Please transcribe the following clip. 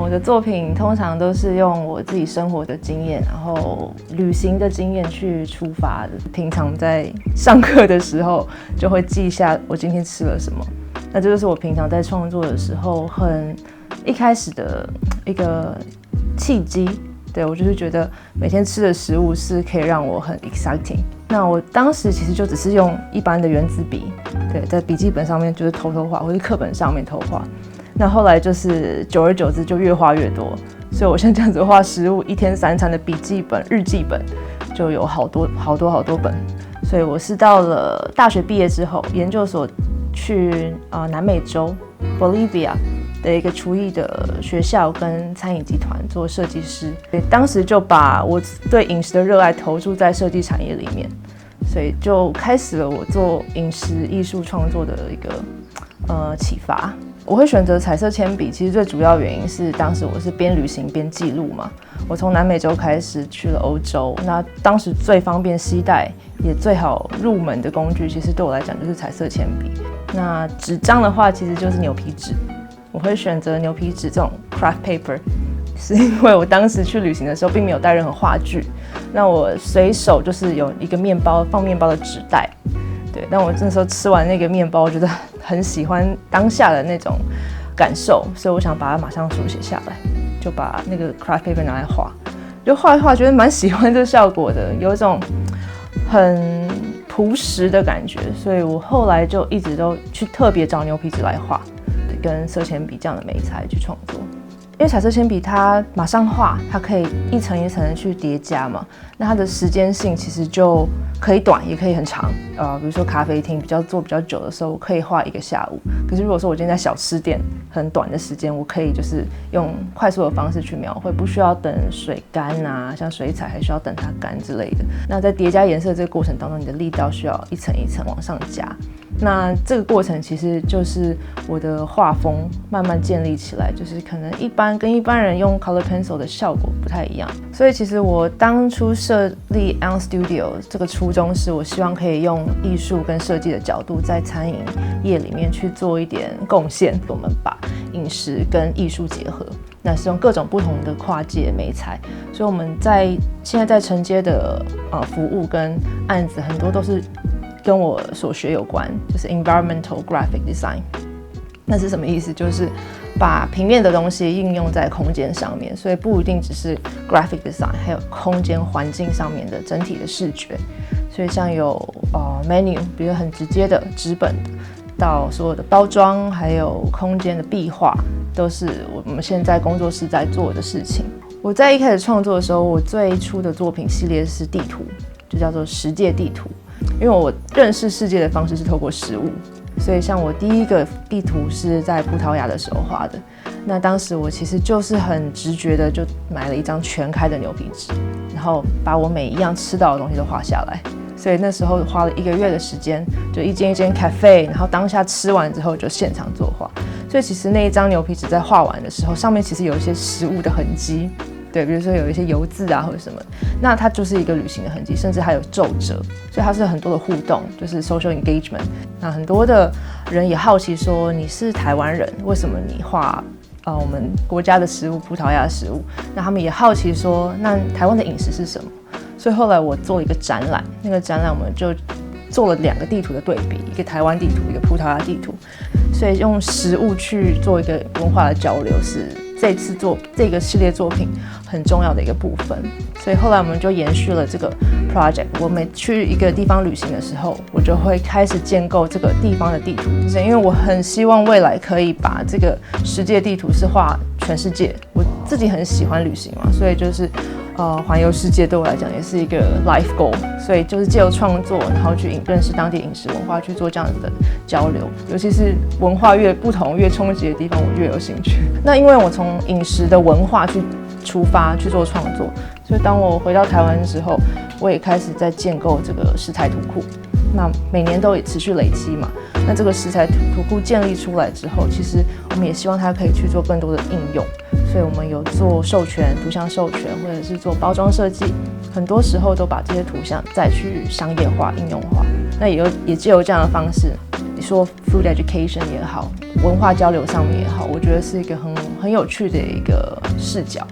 我的作品通常都是用我自己生活的经验，然后旅行的经验去出发的。平常在上课的时候就会记一下我今天吃了什么，那这就是我平常在创作的时候很一开始的一个契机。对，我就是觉得每天吃的食物是可以让我很 exciting。那我当时其实就只是用一般的原子笔，对，在笔记本上面就是偷画，或是课本上面偷画。那后来就是久而久之就越画越多，所以我现在这样子画食物，1天3餐的笔记本、日记本就有好多本。所以我是到了大学毕业之后，研究所去南美洲 Bolivia 的一个厨艺的学校跟餐饮集团做设计师。当时就把我对饮食的热爱投注在设计产业里面，所以就开始了我做饮食艺术创作的一个启发。我会选择彩色铅笔，其实最主要原因是当时我是边旅行边记录嘛。我从南美洲开始去了欧洲，那当时最方便携带也最好入门的工具，其实对我来讲就是彩色铅笔。那纸张的话，其实就是牛皮纸。我会选择牛皮纸这种 craft paper， 是因为我当时去旅行的时候并没有带任何画具，那我随手就是有一个放面包的纸袋。对，但我那时候吃完那个面包，我觉得很喜欢当下的那种感受，所以我想把它马上书写下来，就把那个 craft paper 拿来画，就画一画，觉得蛮喜欢这个效果的，有一种很朴实的感觉，所以我后来就一直都去特别找牛皮纸来画，跟色铅笔这样的媒材去创作。因为彩色铅笔它马上画，它可以一层一层的去叠加嘛，那它的时间性其实就可以短也可以很长。比如说咖啡厅做比较久的时候，我可以画1个下午。可是如果说我今天在小吃店，很短的时间，我可以就是用快速的方式去描绘，不需要等水干啊，像水彩还需要等它干之类的。那在叠加颜色这个过程当中，你的力道需要一层一层往上加。那这个过程其实就是我的画风慢慢建立起来，就是可能跟一般人用 color pencil 的效果不太一样。所以其实我当初设立 On Studio 这个初衷是我希望可以用艺术跟设计的角度在餐饮业里面去做一点贡献。我们把饮食跟艺术结合，那是用各种不同的跨界媒材，所以我们现在在承接的服务跟案子很多都是跟我所学有关，就是 environmental graphic design。那是什么意思？就是把平面的东西应用在空间上面，所以不一定只是 graphic design， 还有空间环境上面的整体的视觉。所以像有menu， 比如很直接的纸本的，到所有的包装，还有空间的壁画，都是我们现在工作室在做的事情。我在一开始创作的时候，我最初的作品系列是地图，就叫做食界地图。因为我认识世界的方式是透过食物，所以像我第一个地图是在葡萄牙的时候画的。那当时我其实就是很直觉的就买了一张全开的牛皮纸，然后把我每一样吃到的东西都画下来。所以那时候花了1个月的时间，就一间一间 cafe， 然后当下吃完之后就现场作画。所以其实那一张牛皮纸在画完的时候，上面其实有一些食物的痕迹。对，比如说有一些油渍啊或者什么，那它就是一个旅行的痕迹，甚至还有皱褶，所以它是很多的互动，就是 social engagement。那很多的人也好奇说，你是台湾人，为什么你画我们国家的食物，葡萄牙的食物？那他们也好奇说，那台湾的饮食是什么？所以后来我做了一个展览，那个展览我们就做了2个地图的对比，一个台湾地图，一个葡萄牙地图，所以用食物去做一个文化的交流是这次做这个系列作品很重要的一个部分。所以后来我们就延续了这个 project。我每去一个地方旅行的时候，我就会开始建构这个地方的地图，就是因为我很希望未来可以把这个世界地图是画全世界。我自己很喜欢旅行嘛，所以就是环游世界对我来讲也是一个 life goal。所以就是借由创作，然后去认识当地饮食文化，去做这样子的交流。尤其是文化越不同、越冲击的地方，我越有兴趣。那因为我从饮食的文化去出发去做创作，所以当我回到台湾之后，我也开始在建构这个食材图库。那每年都也持续累积嘛。那这个食材图库建立出来之后，其实我们也希望它可以去做更多的应用。所以我们有做授权、图像授权，或者是做包装设计，很多时候都把这些图像再去商业化、应用化。那也借由这样的方式，你说 food education 也好，文化交流上面也好，我觉得是一个很有趣的一个视角。